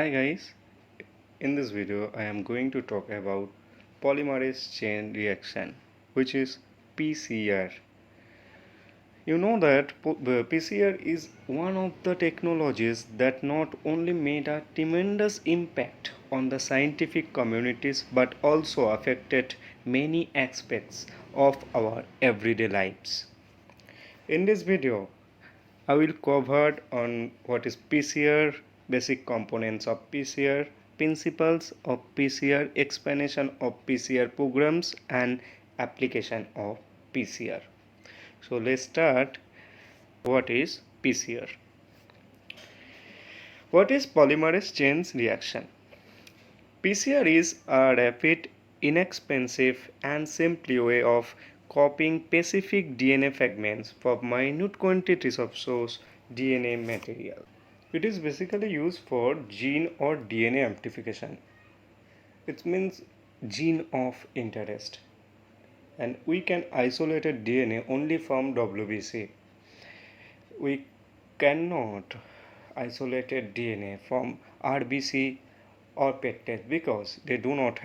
Hi guys, in this video I am going to talk about polymerase chain reaction, which is PCR. You know that PCR is one of the technologies that not only made a tremendous impact on the scientific communities but also affected many aspects of our everyday lives. In this video, I will cover on what is PCR, basic components of PCR, principles of PCR, explanation of PCR programs and application of PCR. So let's start. What is PCR? What is polymerase chain reaction? PCR is a rapid, inexpensive and simple way of copying specific DNA fragments for minute quantities of source DNA material. It is basically used for gene or DNA amplification. It means gene of interest. And we can isolate DNA only from WBC. We cannot isolate DNA from RBC or peptide because they do not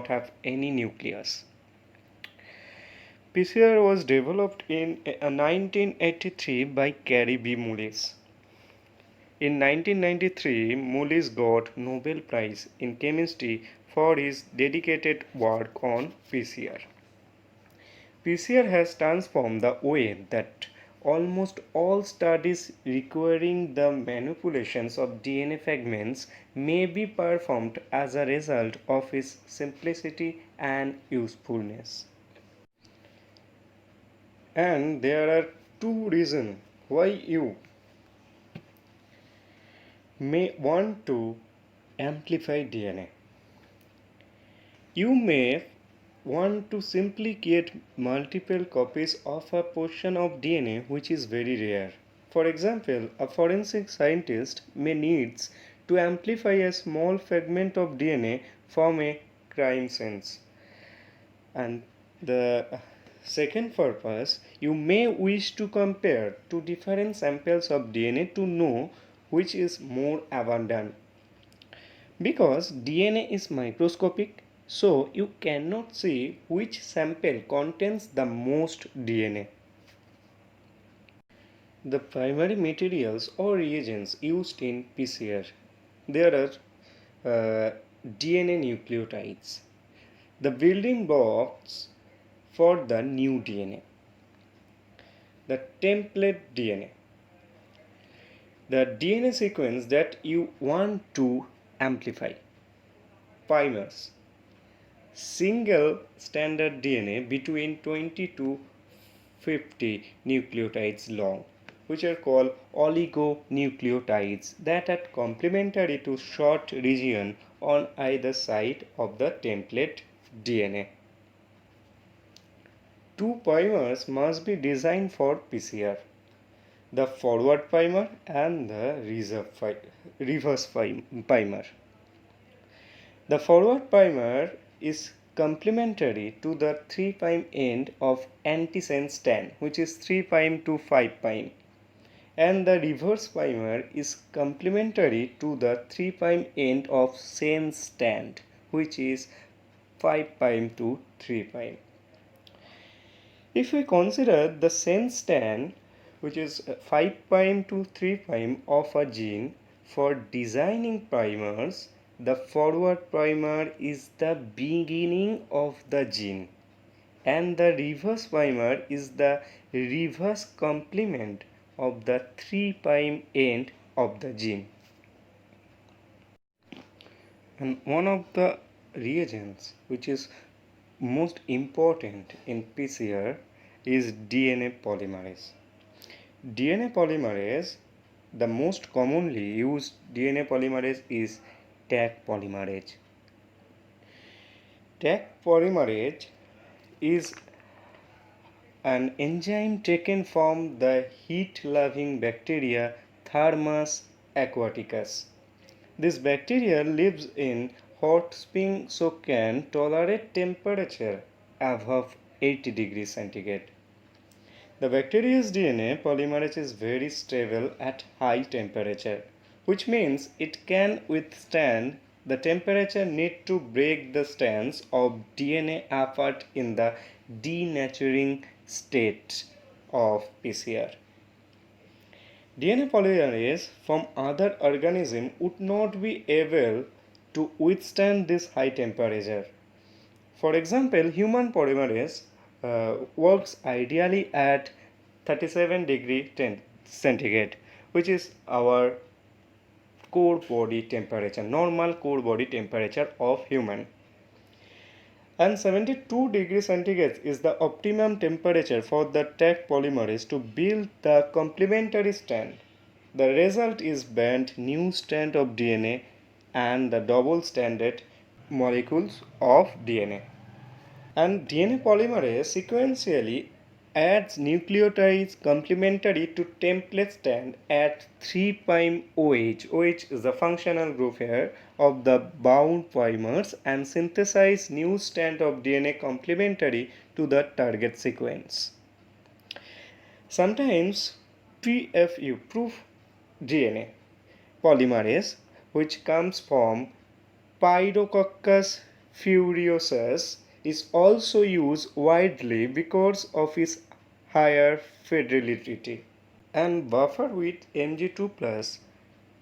have any nucleus. PCR was developed in 1983 by Kary Mullis. In 1993, Mullis got Nobel Prize in chemistry for his dedicated work on PCR. PCR has transformed the way that almost all studies requiring the manipulations of DNA fragments may be performed as a result of its simplicity and usefulness. And there are two reasons why you may want to amplify DNA. You may want to simply create multiple copies of a portion of DNA which is very rare. For example, a forensic scientist may need to amplify a small fragment of DNA from a crime scene. And the second purpose, you may wish to compare two different samples of DNA to know which is more abundant. Because DNA is microscopic, so you cannot see which sample contains the most DNA. The primary materials or reagents used in PCR. There are DNA nucleotides, the building blocks for the new DNA, the template DNA, the DNA sequence that you want to amplify, primers, single standard DNA between 20 to 50 nucleotides long, which are called oligonucleotides that are complementary to short region on either side of the template DNA. Two primers must be designed for PCR, the forward primer and the reverse primer. The forward primer is complementary to the 3' end of antisense strand, which is 3' to 5', and the reverse primer is complementary to the 3' end of sense strand, which is 5' to 3'. If we consider the sense strand, which is 5' to 3' of a gene, for designing primers, the forward primer is the beginning of the gene and the reverse primer is the reverse complement of the 3' end of the gene. And one of the reagents which is most important in PCR is DNA polymerase. DNA polymerase, the most commonly used DNA polymerase is Taq polymerase. Taq polymerase is an enzyme taken from the heat-loving bacteria Thermus aquaticus. This bacteria lives in hot springs so can tolerate temperature above 80 degrees centigrade. The bacteria's DNA polymerase is very stable at high temperature, which means it can withstand the temperature need to break the strands of DNA apart in the denaturing state of PCR. DNA polymerase from other organisms would not be able to withstand this high temperature. For example, human polymerase works ideally at 37 degree centigrade, which is our core body temperature, normal core body temperature of human. And 72 degrees centigrade is the optimum temperature for the Tech polymerase to build the complementary strand. The result is bent new strand of DNA and the double-stranded molecules of DNA. And DNA polymerase sequentially adds nucleotides complementary to template strand at 3' OH. OH is the functional group here of the bound primers and synthesize new strand of DNA complementary to the target sequence. Sometimes PFU, proof DNA polymerase, which comes from Pyrococcus furiosus, is also used widely because of its higher fidelity. And buffer with Mg2 plus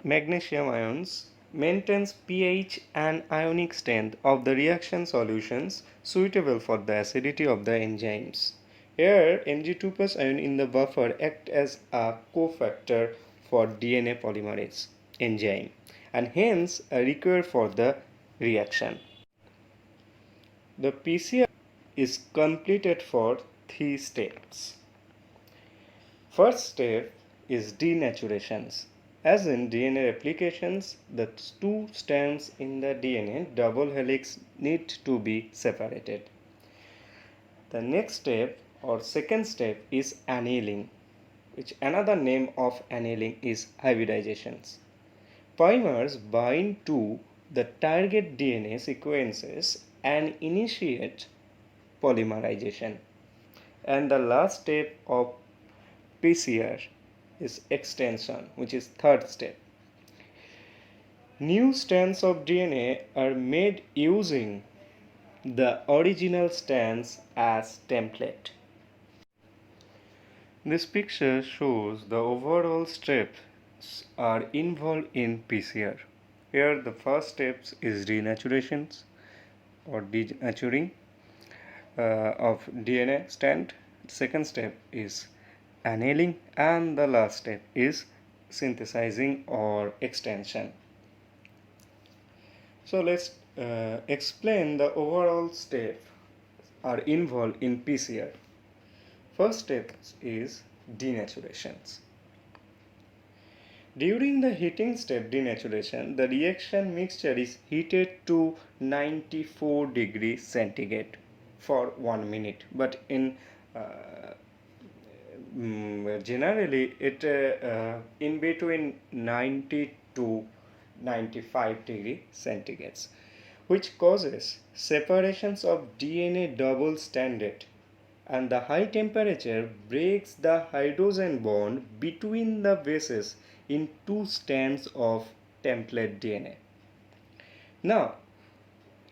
magnesium ions maintains pH and ionic strength of the reaction solutions suitable for the acidity of the enzymes. Here, Mg2 plus ion in the buffer act as a cofactor for DNA polymerase enzyme and hence required for the reaction. The PCR is completed for 3 steps. First step is denaturation. As in DNA replications, the 2 strands in the DNA double helix need to be separated. The next step or second step is annealing, which another name of annealing is hybridization. Primers bind to the target DNA sequences and initiate polymerization. And the last step of PCR is extension, which is third step. New strands of DNA are made using the original strands as template. This picture shows the overall steps are involved in PCR. Here the first step is denaturation or denaturing of DNA strand. Second step is annealing and the last step is synthesizing or extension. So let's explain the overall steps are involved in PCR. First step is denaturation. During the heating step denaturation, the reaction mixture is heated to 94 degrees centigrade for 1 minute, but in generally it in between 90 to 95 degree centigrades, which causes separations of DNA double stranded, and the high temperature breaks the hydrogen bond between the bases in 2 strands of template DNA. Now,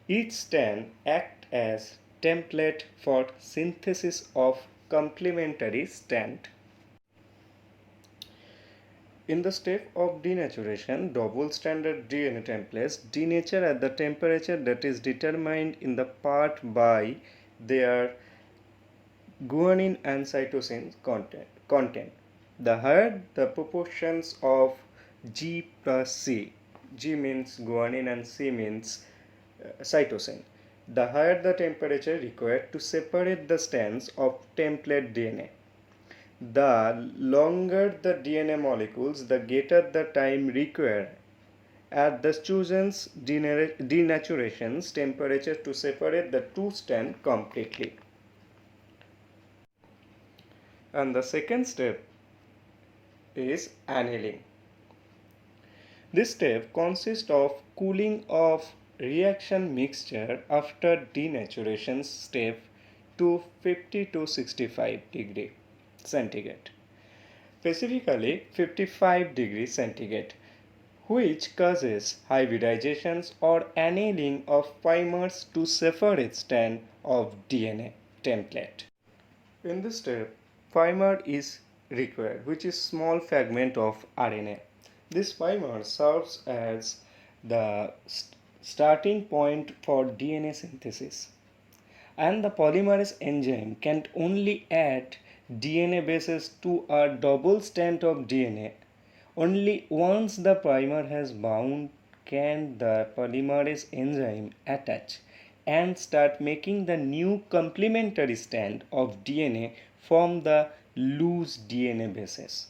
each strand acts as template for synthesis of complementary strand. In the step of denaturation, double-stranded DNA templates denature at the temperature that is determined in the part by their guanine and cytosine content. The higher the proportions of G plus C, G means guanine and C means cytosine, the higher the temperature required to separate the strands of template DNA. The longer the DNA molecules, the greater the time required at the chosen denaturation temperature to separate the 2 strands completely. And the second step is annealing. This step consists of cooling of reaction mixture after denaturation step to 50 to 65 degree centigrade, specifically 55 degree centigrade, which causes hybridizations or annealing of primers to separate strand of DNA template. In this step, primer is required, which is small fragment of RNA. This primer serves as the starting point for DNA synthesis. And the polymerase enzyme can only add DNA bases to a double strand of DNA. Only once the primer has bound can the polymerase enzyme attach and start making the new complementary strand of DNA from the loose DNA bases.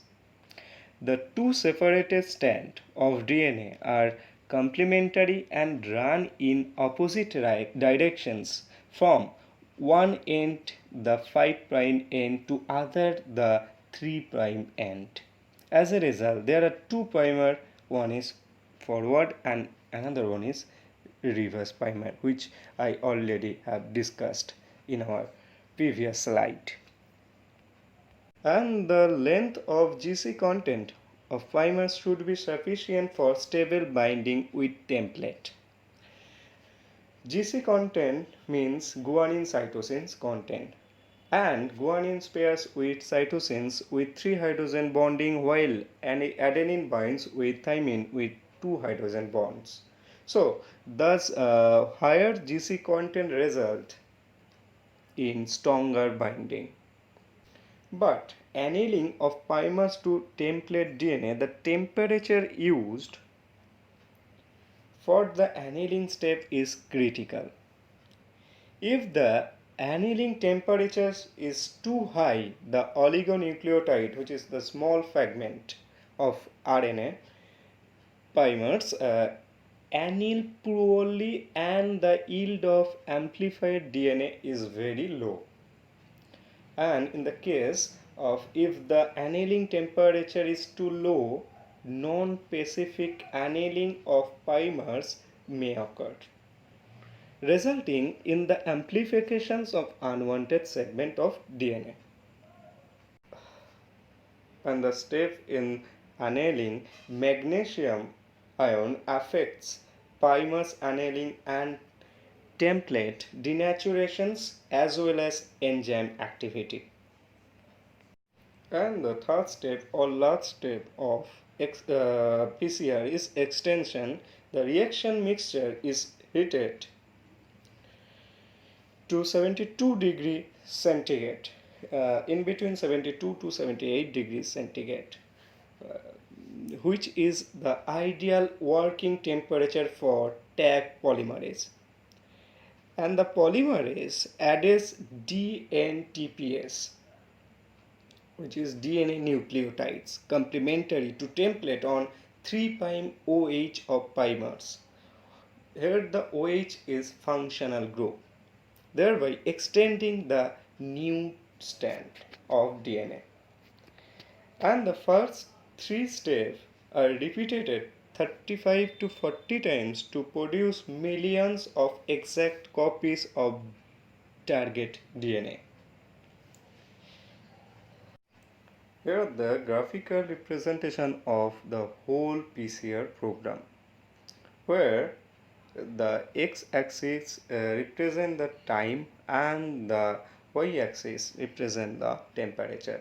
The two separated strands of DNA are complementary and run in opposite directions from one end the 5' end to other the 3' end. As a result, there are two primer, one is forward and another one is reverse primer, which I already have discussed in our previous slide. And the length of GC content of primers should be sufficient for stable binding with template. GC content means guanine cytosines content, and guanine pairs with cytosines with 3 hydrogen bonding while adenine binds with thymine with 2 hydrogen bonds. So thus higher GC content result in stronger binding. But annealing of primers to template DNA, the temperature used for the annealing step is critical. If the annealing temperature is too high, the oligonucleotide, which is the small fragment of RNA primers, anneal poorly and the yield of amplified DNA is very low. And in the case of if the annealing temperature is too low, non-specific annealing of primers may occur, resulting in the amplifications of unwanted segment of DNA. And the step in annealing, magnesium ion affects primers annealing and template denaturations as well as enzyme activity. And the third step or last step of PCR is extension. The reaction mixture is heated to 72 degrees centigrade, in between 72 to 78 degrees centigrade, which is the ideal working temperature for Taq polymerase. And the polymerase adds DNTPase, which is DNA nucleotides, complementary to template on 3' OH of primers. Here the OH is functional group, thereby extending the new strand of DNA. And the first three steps are repeated 35 to 40 times to produce millions of exact copies of target DNA. Here are the graphical representation of the whole PCR program, where the x-axis represent the time and the y-axis represent the temperature.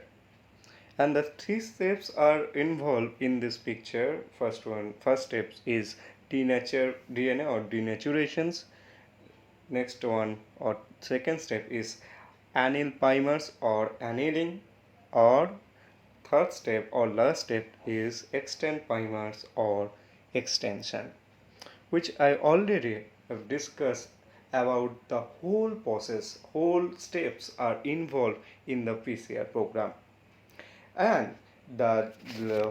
And the three steps are involved in this picture. First step is denature DNA or denaturations. Next one or second step is anneal primers or annealing, or third step or last step is extend primers or extension, which I already have discussed about the whole process. Whole steps are involved in the PCR program, and the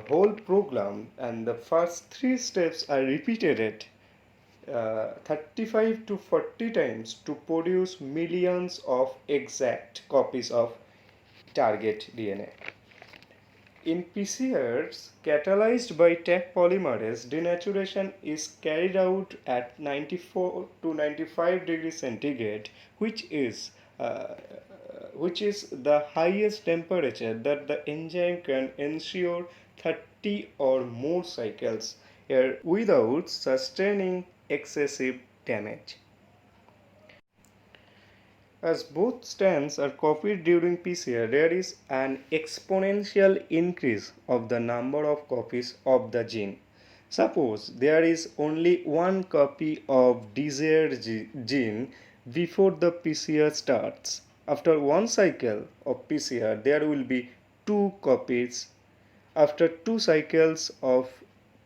whole program and the first three steps are repeated 35 to 40 times to produce millions of exact copies of target DNA. In PCRs catalyzed by Taq polymerase, denaturation is carried out at 94 to 95 degrees centigrade, which is the highest temperature that the enzyme can ensure 30 or more cycles without sustaining excessive damage. As both strands are copied during PCR, there is an exponential increase of the number of copies of the gene. Suppose there is only one copy of desired gene before the PCR starts. After one cycle of PCR, there will be two copies. After two cycles of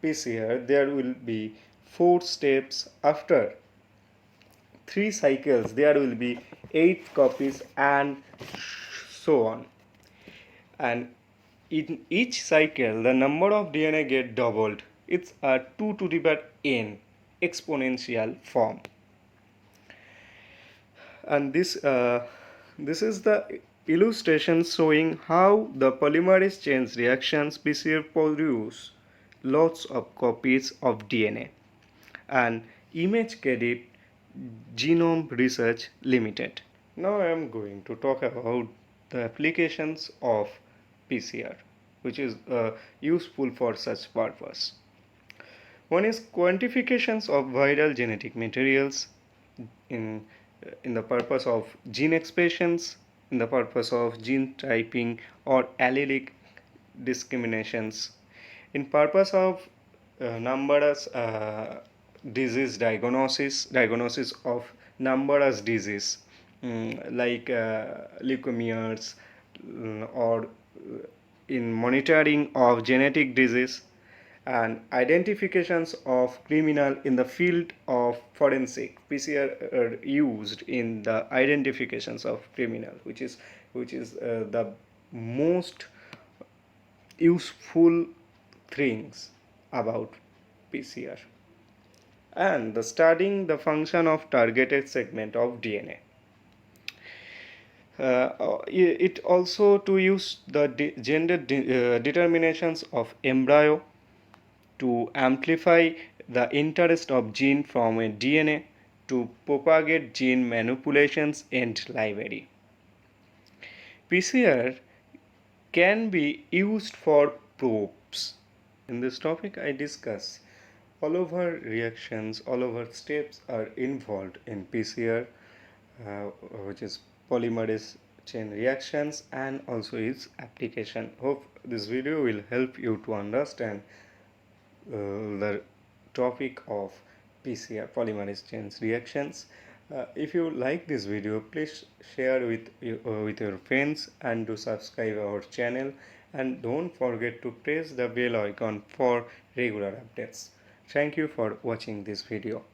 PCR, there will be four steps. After three cycles, there will be 8 copies, and so on. And in each cycle, the number of DNA get doubled. It's a 2 to the power n exponential form. And this is the illustration showing how the polymerase chain reactions PCR produce lots of copies of DNA. And image credit Genome Research Limited. Now I am going to talk about the applications of PCR, which is useful for such purpose. One is quantifications of viral genetic materials in the purpose of gene expressions, in the purpose of gene typing or allelic discriminations, in purpose of numerous disease diagnosis of numerous disease, like leukemias, or in monitoring of genetic disease, and identifications of criminal in the field of forensic. PCR are used in the identifications of criminal, which is the most useful things about PCR. And the studying the function of targeted segment of DNA. It also to use the gender determinations of embryo to amplify the interest of gene from a DNA to propagate gene manipulations and library. PCR can be used for probes. In this topic, I discuss all of our reactions, all of our steps are involved in PCR, which is polymerase chain reactions, and also its application. Hope this video will help you to understand the topic of PCR, polymerase chain reactions. If you like this video, please share with your friends and do subscribe our channel, and don't forget to press the bell icon for regular updates. Thank you for watching this video.